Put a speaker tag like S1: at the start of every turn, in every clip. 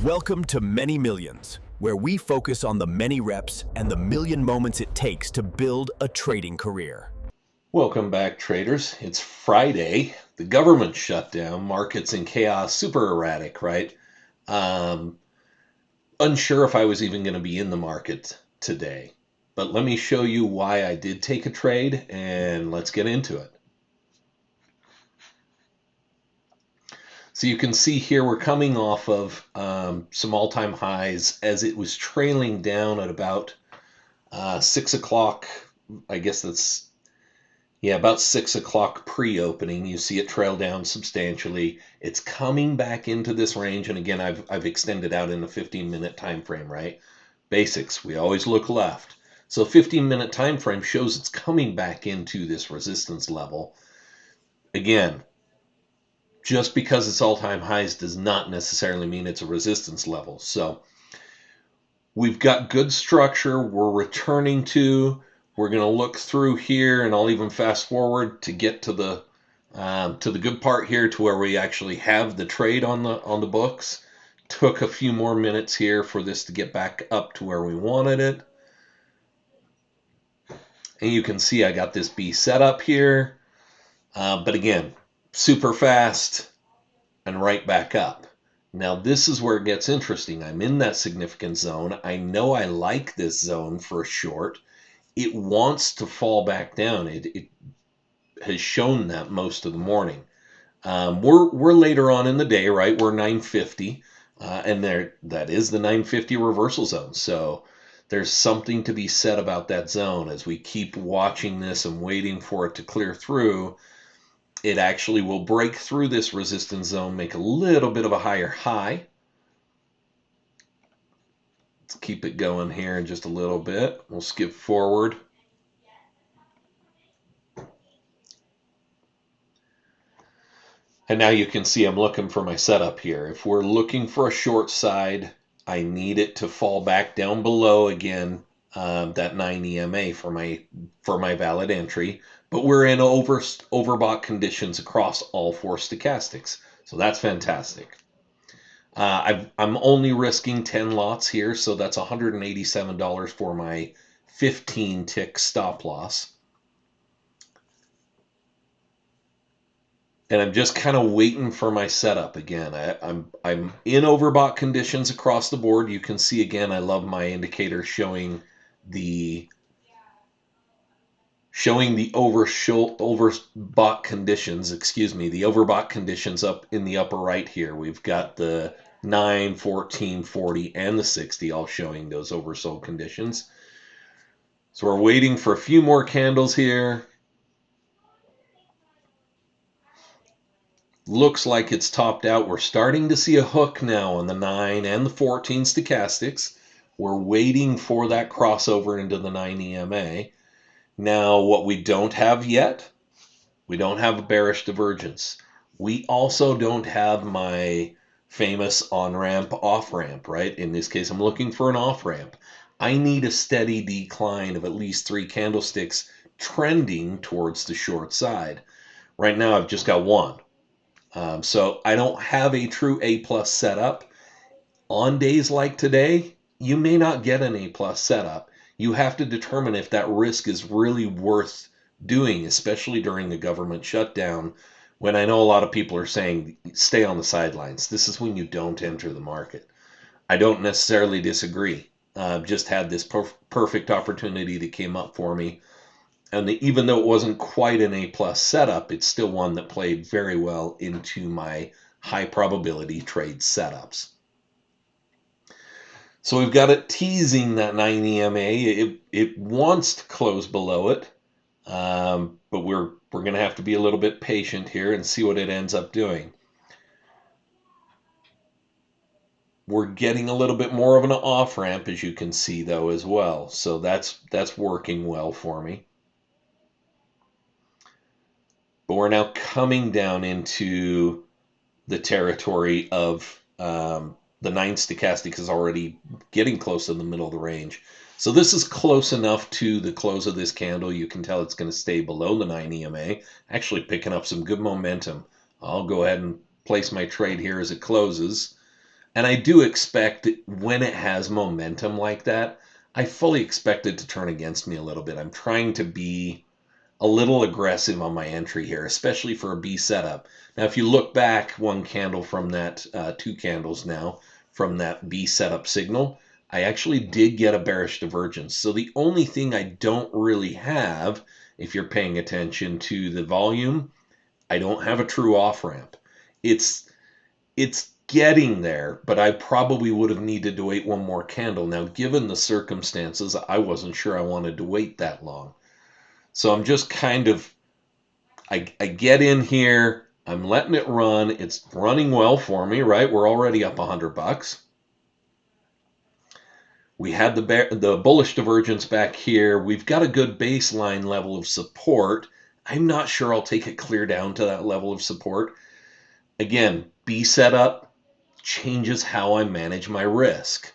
S1: Welcome to Many Millions, where we focus on the many reps and the million moments it takes to build a trading career.
S2: Welcome back, traders. It's Friday. The government shutdown, markets in chaos, super erratic, right? Unsure if I was even going to be in the market today. But let me show you why I did take a trade, and let's get into it. So you can see here we're coming off of some all-time highs as it was trailing down at about 6 o'clock. I guess that's about 6 o'clock pre-opening. You see it trail down substantially. It's coming back into this range, and again, I've extended out in a 15-minute time frame, right? Basics, we always look left. So 15-minute time frame shows it's coming back into this resistance level. Again, just because it's all-time highs does not necessarily mean it's a resistance level. So we've got good structure we're returning to. We're going to look through here, and I'll even fast forward to get to the good part here, to where we actually have the trade on the books. Took a few more minutes here for this to get back up to where we wanted it. And you can see I got this B set up here. But again, super fast and right back up. Now this is where it gets interesting. I'm in that significant zone. I know I like this zone for a short. It wants to fall back down. It has shown that most of the morning. We're later on in the day, right? We're 9:50, and that is the 9:50 reversal zone. So there's something to be said about that zone. As we keep watching this and waiting for it to clear through, it actually will break through this resistance zone, make a little bit of a higher high. Let's keep it going here in just a little bit. We'll skip forward. And now you can see I'm looking for my setup here. If we're looking for a short side, I need it to fall back down below again, that 9 EMA for my valid entry. But we're in overbought conditions across all four stochastics. So that's fantastic. I'm only risking 10 lots here, so that's $187 for my 15 tick stop loss. And I'm just kind of waiting for my setup again. I'm in overbought conditions across the board. You can see again, I love my indicator showing the overbought conditions. Excuse me, the overbought conditions up in the upper right here. We've got the 9, 14, 40, and the 60 all showing those oversold conditions. So we're waiting for a few more candles here. Looks like it's topped out. We're starting to see a hook now on the 9 and the 14 stochastics. We're waiting for that crossover into the 9 EMA. Now, what we don't have yet, we don't have a bearish divergence. We also don't have my famous on-ramp, off-ramp, right? In this case, I'm looking for an off-ramp. I need a steady decline of at least 3 candlesticks trending towards the short side. Right now, I've just got one. So I don't have a true A+ setup. On days like today, you may not get an A+ setup. You have to determine if that risk is really worth doing, especially during the government shutdown, when I know a lot of people are saying, stay on the sidelines. This is when you don't enter the market. I don't necessarily disagree. Just had this perfect opportunity that came up for me. And even though it wasn't quite an A+ setup, it's still one that played very well into my high probability trade setups. So we've got it teasing that 9 EMA. It wants to close below it, but we're going to have to be a little bit patient here and see what it ends up doing. We're getting a little bit more of an off ramp, as you can see, though, as well. So that's working well for me. But we're now coming down into the territory of the 9 stochastic is already getting close to the middle of the range. So this is close enough to the close of this candle. You can tell it's going to stay below the 9 EMA, actually picking up some good momentum. I'll go ahead and place my trade here as it closes. And I do expect when it has momentum like that, I fully expect it to turn against me a little bit. I'm trying to be a little aggressive on my entry here, especially for a B setup. Now, if you look back one candle from that, 2 candles now, from that B setup signal, I actually did get a bearish divergence. So the only thing I don't really have, if you're paying attention to the volume, I don't have a true off ramp. It's it's getting there, but I probably would have needed to wait one more candle. Now, given the circumstances, I wasn't sure I wanted to wait that long. So I'm just kind of, I get in here, I'm letting it run. It's running well for me, right? We're already up $100. We had the bullish divergence back here. We've got a good baseline level of support. I'm not sure I'll take it clear down to that level of support. Again, B setup changes how I manage my risk.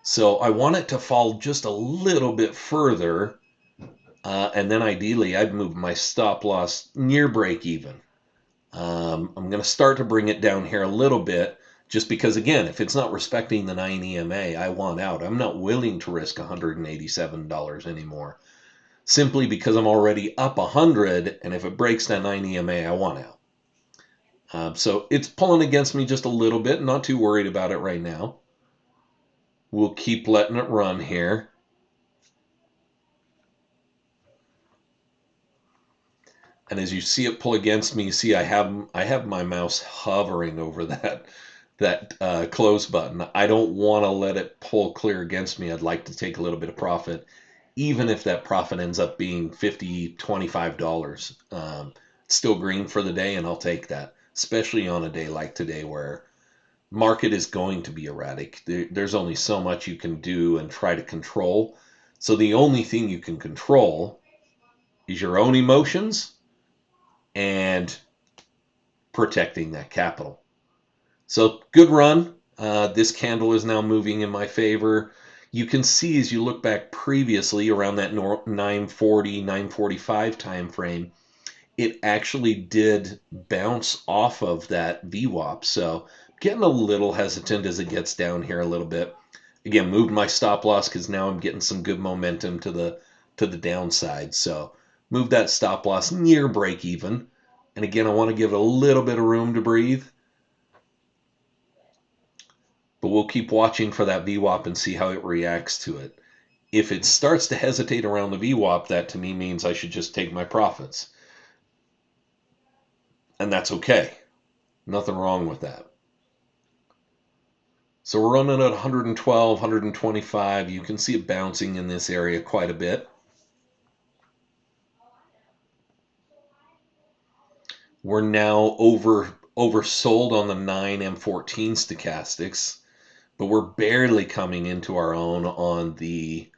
S2: So I want it to fall just a little bit further, and then ideally I'd move my stop loss near break even. I'm going to start to bring it down here a little bit, just because, again, if it's not respecting the 9 EMA, I want out. I'm not willing to risk $187 anymore, simply because I'm already up 100, and if it breaks that 9 EMA, I want out. So it's pulling against me just a little bit. Not too worried about it right now. We'll keep letting it run here. And as you see it pull against me, you see I have my mouse hovering over that close button. I don't want to let it pull clear against me. I'd like to take a little bit of profit, even if that profit ends up being $50, $25. It's still green for the day, and I'll take that, especially on a day like today where market is going to be erratic. There's only so much you can do and try to control. So the only thing you can control is your own emotions and protecting that capital. So good run. This candle is now moving in my favor. You can see as you look back previously around that 940, 945 time frame, it actually did bounce off of that VWAP. So getting a little hesitant as it gets down here a little bit. Again, moved my stop loss because now I'm getting some good momentum to the downside. So move that stop loss near break even. And again, I want to give it a little bit of room to breathe. But we'll keep watching for that VWAP and see how it reacts to it. If it starts to hesitate around the VWAP, that to me means I should just take my profits. And that's okay. Nothing wrong with that. So we're running at 112, 125. You can see it bouncing in this area quite a bit. We're now oversold on the 9 and 14 stochastics, but we're barely coming into our own on the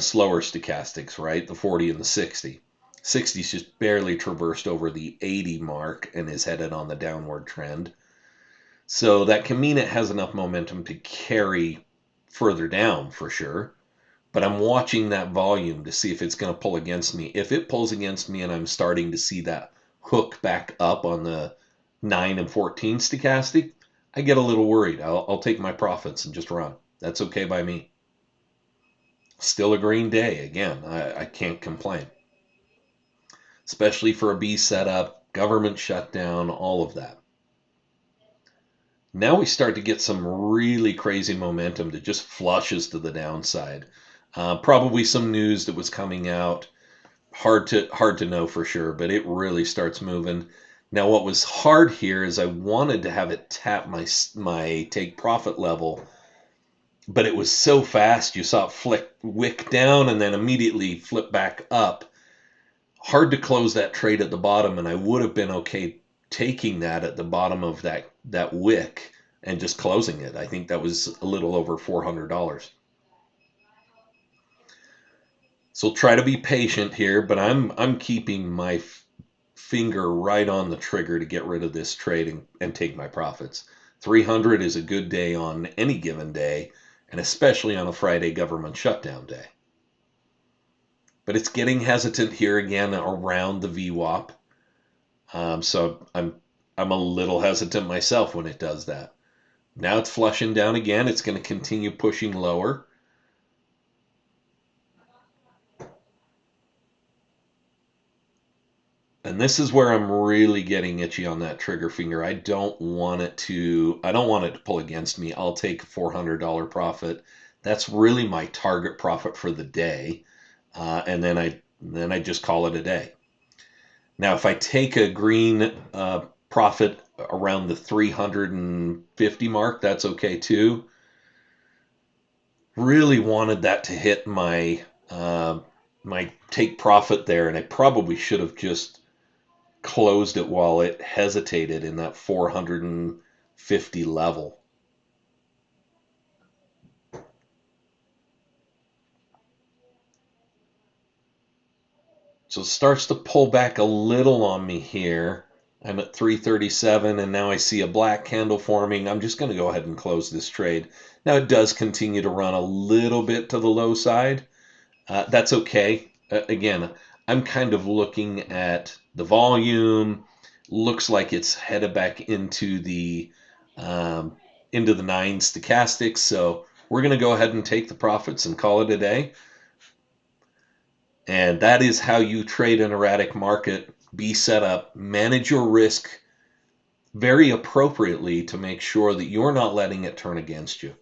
S2: slower stochastics, right? The 40 and the 60. 60's just barely traversed over the 80 mark and is headed on the downward trend. So that can mean it has enough momentum to carry further down for sure. But I'm watching that volume to see if it's going to pull against me. If it pulls against me and I'm starting to see that hook back up on the 9 and 14 stochastic, I get a little worried. I'll take my profits and just run. That's okay by me. Still a green day. Again, I can't complain. Especially for a B setup, government shutdown, all of that. Now we start to get some really crazy momentum that just flushes to the downside. Probably some news that was coming out. Hard to know for sure, but it really starts moving. Now, what was hard here is I wanted to have it tap my take profit level, but it was so fast. You saw it wick down and then immediately flip back up. Hard to close that trade at the bottom, and I would have been okay taking that at the bottom of that wick and just closing it. I think that was a little over $400. So try to be patient here, but I'm keeping my finger right on the trigger to get rid of this trade and take my profits. 300 is a good day on any given day, and especially on a Friday government shutdown day. But it's getting hesitant here again around the VWAP. So I'm a little hesitant myself when it does that. Now it's flushing down again. It's going to continue pushing lower. And this is where I'm really getting itchy on that trigger finger. I don't want it to pull against me. I'll take a $400 profit. That's really my target profit for the day. And then I just call it a day. Now, if I take a green profit around the 350 mark, that's okay too. Really wanted that to hit my my take profit there, and I probably should have just closed it while it hesitated in that 450 level. So it starts to pull back a little on me here. I'm at 337 and now I see a black candle forming. I'm just going to go ahead and close this trade. Now it does continue to run a little bit to the low side. That's okay. Again, I'm kind of looking at the volume. Looks like it's headed back into the 9 stochastics. So we're going to go ahead and take the profits and call it a day. And that is how you trade an erratic market. Be set up, manage your risk very appropriately to make sure that you're not letting it turn against you.